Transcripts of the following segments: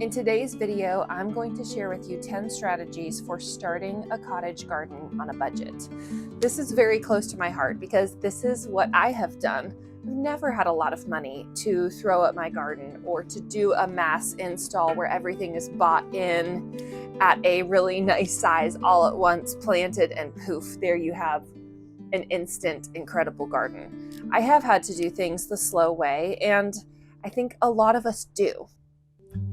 In today's video, I'm going to share with you 10 strategies for starting a cottage garden on a budget. This is very close to my heart because this is what I have done. I've never had a lot of money to throw at my garden or to do a mass install where everything is bought in at a really nice size all at once, planted, and poof, there you have an instant incredible garden. I have had to do things the slow way, and I think a lot of us do.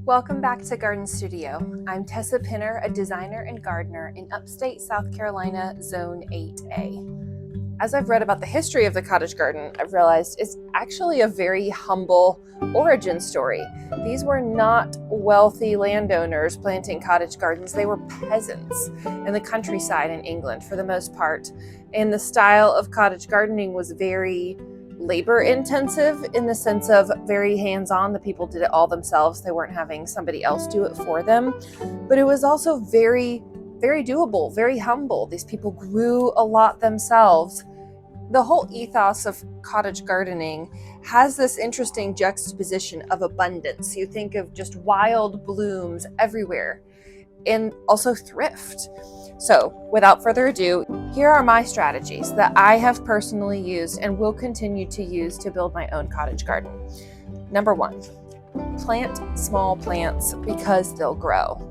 Welcome back to Garden Studio. I'm Tessa Pinner, a designer and gardener in upstate South Carolina, Zone 8A. As I've read about the history of the cottage garden, I've realized it's actually a very humble origin story. These were not wealthy landowners planting cottage gardens. They were peasants in the countryside in England for the most part. And the style of cottage gardening was very labor intensive in the sense of very hands-on. The people did it all themselves. They weren't having somebody else do it for them. But it was also very doable, very humble. These people grew a lot themselves. The whole ethos of cottage gardening has this interesting juxtaposition of abundance. You think of just wild blooms everywhere and also thrift. So without further ado, here are my strategies that I have personally used and will continue to use to build my own cottage garden. Number 1, plant small plants because they'll grow.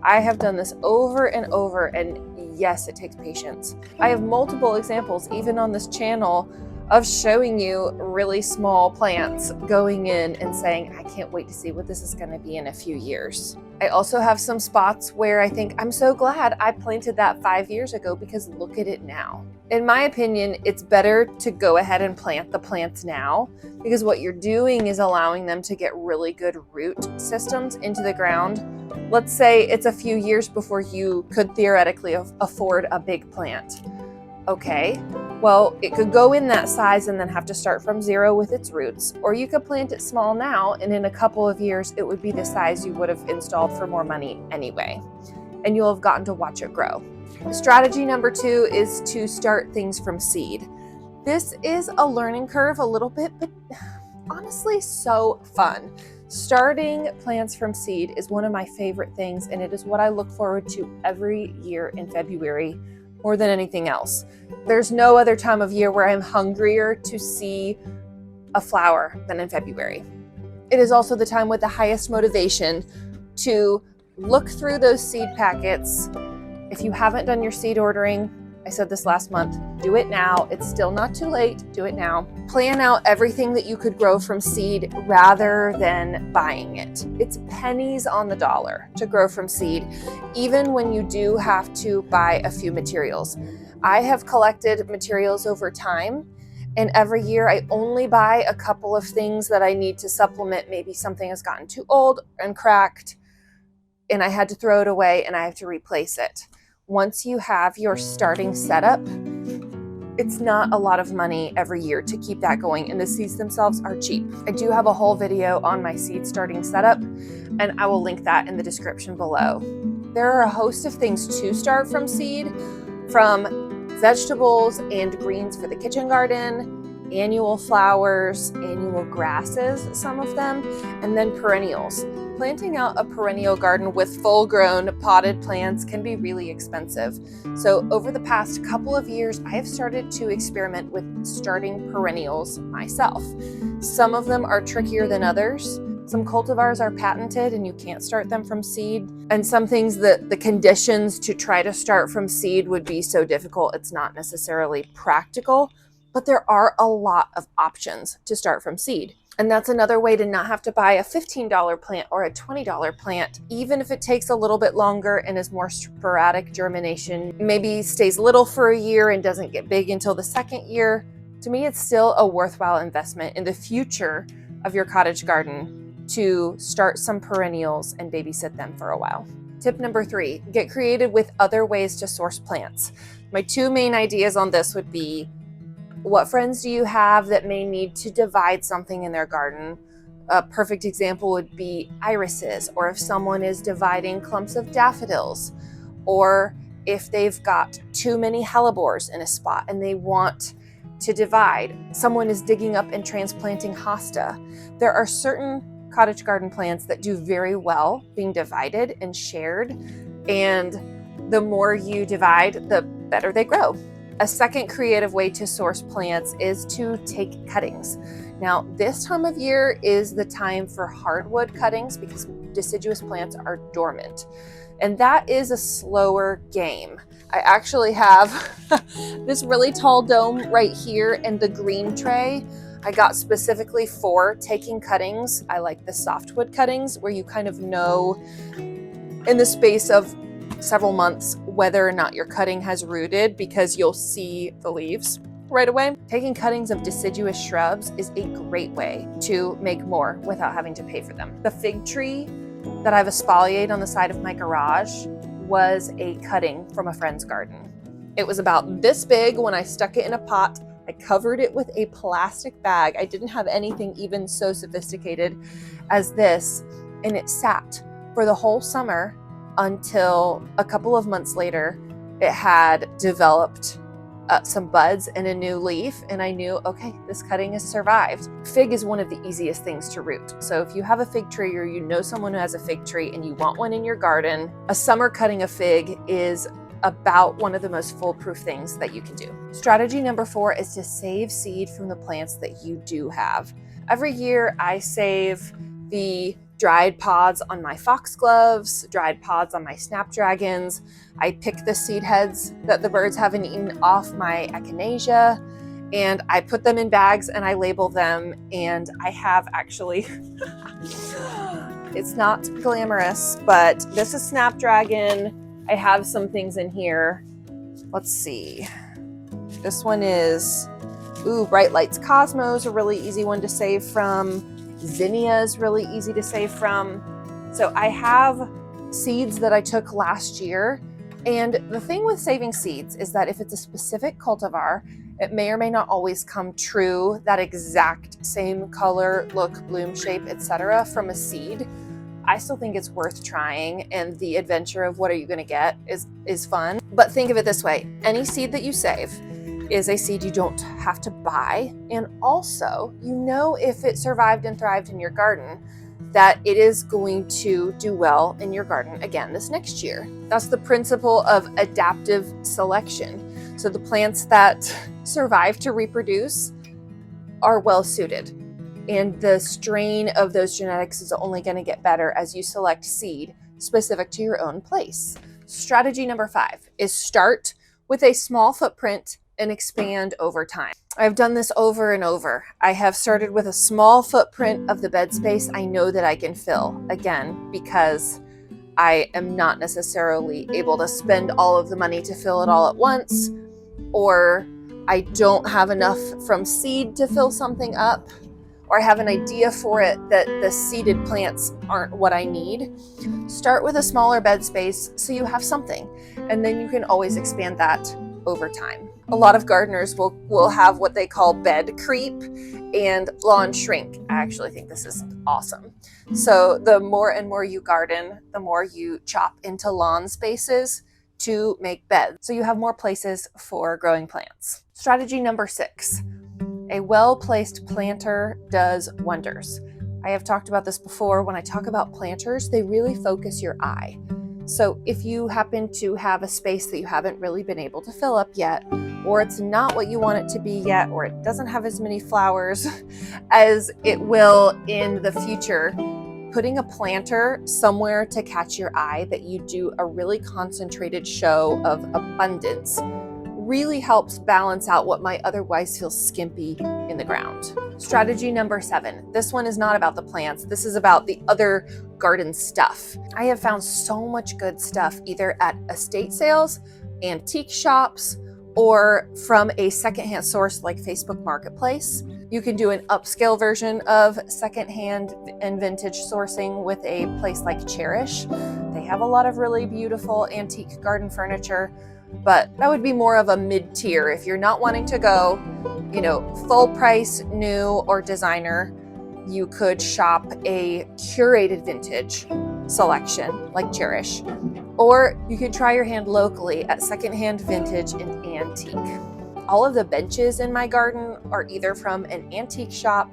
I have done this over and over, and yes, it takes patience. I have multiple examples, even on this channel, of showing you really small plants going in and saying, I can't wait to see what this is going to be in a few years. I also have some spots where I think I'm so glad I planted that 5 years ago because look at it now. In my opinion, it's better to go ahead and plant the plants now because what you're doing is allowing them to get really good root systems into the ground. Let's say it's a few years before you could theoretically afford a big plant. Okay, well, it could go in that size and then have to start from zero with its roots, or you could plant it small now and in a couple of years it would be the size you would have installed for more money anyway, and you'll have gotten to watch it grow. Strategy number 2 is to start things from seed. This is a learning curve a little bit, but honestly so fun. Starting plants from seed is one of my favorite things, and it is what I look forward to every year in February more than anything else. There's no other time of year where I'm hungrier to see a flower than in February. It is also the time with the highest motivation to look through those seed packets. If you haven't done your seed ordering, I said this last month, do it now. It's still not too late. Do it now. Plan out everything that you could grow from seed rather than buying it. It's pennies on the dollar to grow from seed, even when you do have to buy a few materials. I have collected materials over time, and every year I only buy a couple of things that I need to supplement. Maybe something has gotten too old and cracked, and I had to throw it away and I have to replace it. Once you have your starting setup, it's not a lot of money every year to keep that going, and the seeds themselves are cheap. I do have a whole video on my seed starting setup, and I will link that in the description below. There are a host of things to start from seed, from vegetables and greens for the kitchen garden, annual flowers, annual grasses, some of them, and then perennials. Planting out a perennial garden with full-grown potted plants can be really expensive. So over the past couple of years, I have started to experiment with starting perennials myself. Some of them are trickier than others. Some cultivars are patented and you can't start them from seed. And some things that the conditions to try to start from seed would be so difficult, it's not necessarily practical. But there are a lot of options to start from seed. And that's another way to not have to buy a $15 plant or a $20 plant, even if it takes a little bit longer and is more sporadic germination, maybe stays little for a year and doesn't get big until the second year. To me, it's still a worthwhile investment in the future of your cottage garden to start some perennials and babysit them for a while. Tip number 3, get creative with other ways to source plants. My 2 main ideas on this would be, what friends do you have that may need to divide something in their garden? A perfect example would be irises, or if someone is dividing clumps of daffodils, or if they've got too many hellebores in a spot and they want to divide. Someone is digging up and transplanting hosta. There are certain cottage garden plants that do very well being divided and shared, and the more you divide, the better they grow. A second creative way to source plants is to take cuttings. Now, this time of year is the time for hardwood cuttings because deciduous plants are dormant. And that is a slower game. I actually have this really tall dome right here and the green tray I got specifically for taking cuttings. I like the softwood cuttings where you kind of know in the space of several months whether or not your cutting has rooted because you'll see the leaves right away. Taking cuttings of deciduous shrubs is a great way to make more without having to pay for them. The fig tree that I've espaliated on the side of my garage was a cutting from a friend's garden. It was about this big when I stuck it in a pot. I covered it with a plastic bag. I didn't have anything even so sophisticated as this, and it sat for the whole summer until a couple of months later, it had developed some buds and a new leaf, and I knew, okay, this cutting has survived. Fig is one of the easiest things to root. So if you have a fig tree or you know someone who has a fig tree and you want one in your garden, a summer cutting of fig is about one of the most foolproof things that you can do. Strategy number 4 is to save seed from the plants that you do have. Every year I save the dried pods on my foxgloves, dried pods on my snapdragons. I pick the seed heads that the birds haven't eaten off my echinacea, and I put them in bags and I label them. And I have actually, it's not glamorous, but this is snapdragon. I have some things in here. Let's see. This one is, Bright Lights Cosmos, a really easy one to save from. Zinnia is really easy to save from. So I have seeds that I took last year. And the thing with saving seeds is that if it's a specific cultivar, it may or may not always come true, that exact same color, look, bloom shape, etc. from a seed. I still think it's worth trying, and the adventure of what are you going to get is fun. But think of it this way, any seed that you save is a seed you don't have to buy, and also you know if it survived and thrived in your garden that it is going to do well in your garden again this next year. That's the principle of adaptive selection. So the plants that survive to reproduce are well suited, and the strain of those genetics is only going to get better as you select seed specific to your own place. Strategy number 5 is start with a small footprint and expand over time. I've done this over and over. I have started with a small footprint of the bed space I know that I can fill, again, because I am not necessarily able to spend all of the money to fill it all at once, or I don't have enough from seed to fill something up, or I have an idea for it that the seeded plants aren't what I need. Start with a smaller bed space so you have something, and then you can always expand that over time. A lot of gardeners will have what they call bed creep and lawn shrink. I actually think this is awesome. So the more and more you garden, the more you chop into lawn spaces to make beds, so you have more places for growing plants. Strategy number 6, a well-placed planter does wonders. I have talked about this before. When I talk about planters, they really focus your eye. So if you happen to have a space that you haven't really been able to fill up yet, or it's not what you want it to be yet, or it doesn't have as many flowers as it will in the future, putting a planter somewhere to catch your eye that you do a really concentrated show of abundance really helps balance out what might otherwise feel skimpy in the ground. Strategy number 7. This one is not about the plants. This is about the other garden stuff. I have found so much good stuff either at estate sales, antique shops, or from a secondhand source like Facebook Marketplace. You can do an upscale version of secondhand and vintage sourcing with a place like Cherish. They have a lot of really beautiful antique garden furniture, but that would be more of a mid-tier. If you're not wanting to go, full price, new or designer, you could shop a curated vintage selection like Cherish, or you could try your hand locally at secondhand, vintage, and antique. All of the benches in my garden are either from an antique shop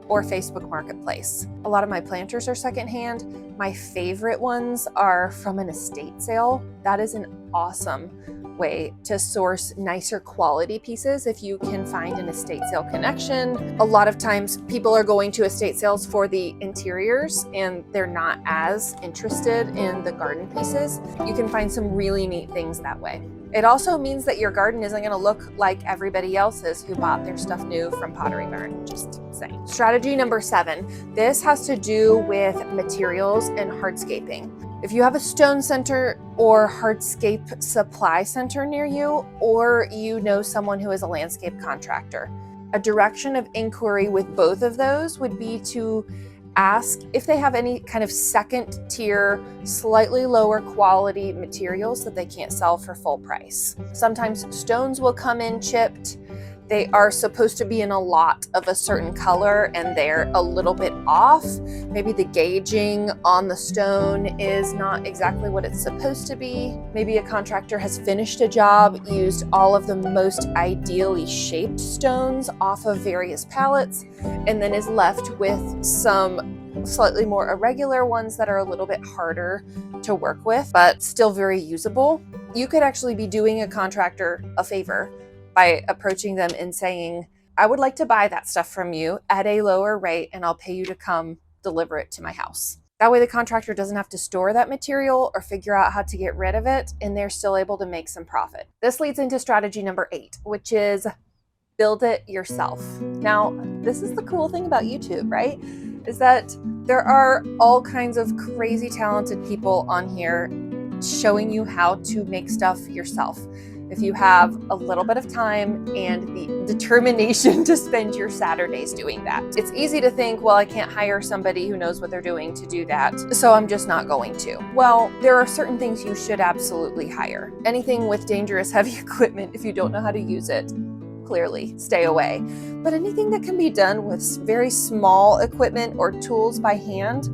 or Facebook Marketplace. A lot of my planters are secondhand. My favorite ones are from an estate sale. That is an awesome way to source nicer quality pieces if you can find an estate sale connection. A lot of times people are going to estate sales for the interiors and they're not as interested in the garden pieces. You can find some really neat things that way. It also means that your garden isn't going to look like everybody else's who bought their stuff new from Pottery Barn. Just saying. Strategy number 7. This has to do with materials and hardscaping. If you have a stone center or hardscape supply center near you, or you know someone who is a landscape contractor, a direction of inquiry with both of those would be to ask if they have any kind of second tier, slightly lower quality materials that they can't sell for full price. Sometimes stones will come in chipped. They are supposed to be in a lot of a certain color and they're a little bit off. Maybe the gauging on the stone is not exactly what it's supposed to be. Maybe a contractor has finished a job, used all of the most ideally shaped stones off of various pallets, and then is left with some slightly more irregular ones that are a little bit harder to work with, but still very usable. You could actually be doing a contractor a favor by approaching them and saying, I would like to buy that stuff from you at a lower rate and I'll pay you to come deliver it to my house. That way the contractor doesn't have to store that material or figure out how to get rid of it, and they're still able to make some profit. This leads into strategy number 8, which is build it yourself. Now, this is the cool thing about YouTube, right? Is that there are all kinds of crazy talented people on here showing you how to make stuff yourself. If you have a little bit of time and the determination to spend your Saturdays doing that. It's easy to think, well, I can't hire somebody who knows what they're doing to do that, so I'm just not going to. Well, there are certain things you should absolutely hire. Anything with dangerous heavy equipment, if you don't know how to use it, clearly stay away. But anything that can be done with very small equipment or tools by hand,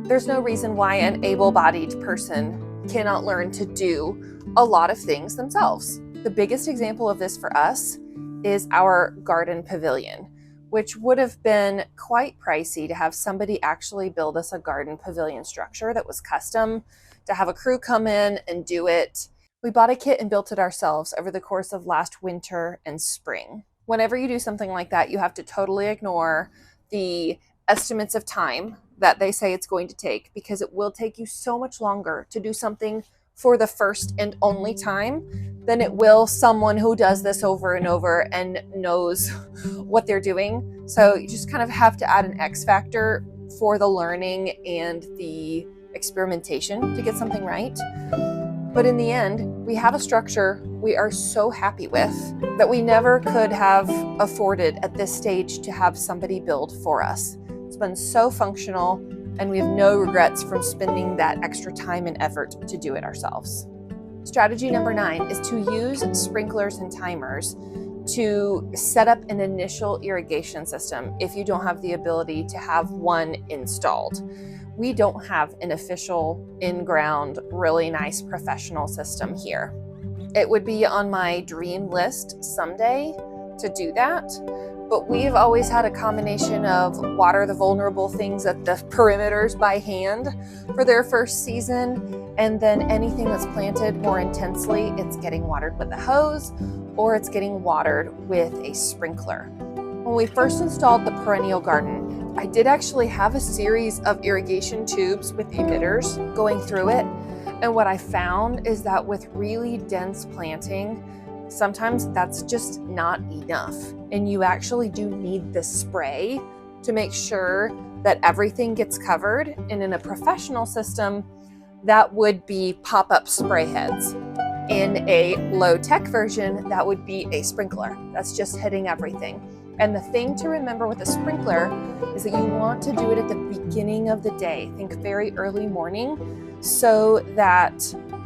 there's no reason why an able-bodied person cannot learn to do a lot of things themselves. The biggest example of this for us is our garden pavilion, which would have been quite pricey to have somebody actually build us a garden pavilion structure that was custom, to have a crew come in and do it. We bought a kit and built it ourselves over the course of last winter and spring. Whenever you do something like that, you have to totally ignore the estimates of time that they say it's going to take, because it will take you so much longer to do something for the first and only time than it will someone who does this over and over and knows what they're doing. So you just kind of have to add an X factor for the learning and the experimentation to get something right. But in the end, we have a structure we are so happy with that we never could have afforded at this stage to have somebody build for us. It's been so functional, and we have no regrets from spending that extra time and effort to do it ourselves. Strategy number 9 is to use sprinklers and timers to set up an initial irrigation system if you don't have the ability to have one installed. We don't have an official in-ground, really nice professional system here. It would be on my dream list someday to do that, but we've always had a combination of water the vulnerable things at the perimeters by hand for their first season, and then anything that's planted more intensely, it's getting watered with a hose or it's getting watered with a sprinkler. When we first installed the perennial garden, I did actually have a series of irrigation tubes with emitters going through it, and what I found is that with really dense planting, sometimes that's just not enough, and you actually do need the spray to make sure that everything gets covered. And in a professional system, that would be pop-up spray heads. In a low-tech version, that would be a sprinkler. That's just hitting everything. And the thing to remember with a sprinkler is that you want to do it at the beginning of the day. Think very early morning, so that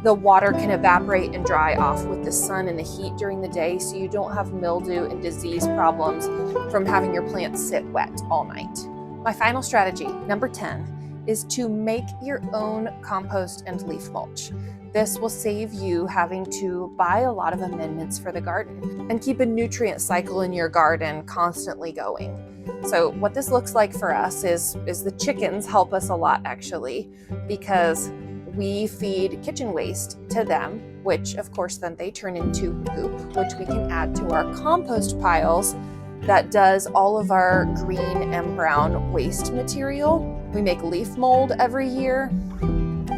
the water can evaporate and dry off with the sun and the heat during the day, so you don't have mildew and disease problems from having your plants sit wet all night. My final strategy, number 10, is to make your own compost and leaf mulch. This will save you having to buy a lot of amendments for the garden and keep a nutrient cycle in your garden constantly going. So what this looks like for us is the chickens help us a lot actually, because we feed kitchen waste to them, which of course then they turn into poop, which we can add to our compost piles that does all of our green and brown waste material. We make leaf mold every year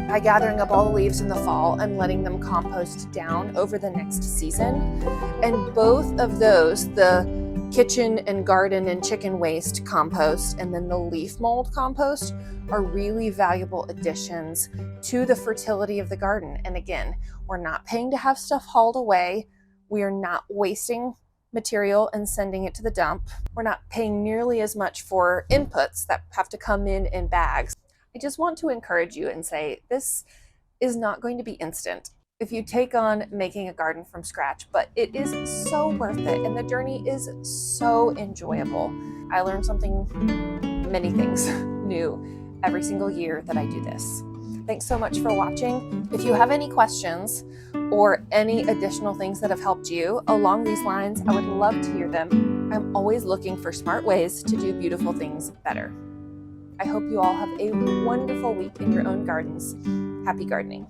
by gathering up all the leaves in the fall and letting them compost down over the next season. And both of those, the kitchen and garden and chicken waste compost and then the leaf mold compost, are really valuable additions to the fertility of the garden. And again, we're not paying to have stuff hauled away. We are not wasting material and sending it to the dump. We're not paying nearly as much for inputs that have to come in bags. I just want to encourage you and say this is not going to be instant if you take on making a garden from scratch, but it is so worth it and the journey is so enjoyable. I learn many things new every single year that I do this. Thanks so much for watching. If you have any questions or any additional things that have helped you along these lines, I would love to hear them. I'm always looking for smart ways to do beautiful things better. I hope you all have a wonderful week in your own gardens. Happy gardening.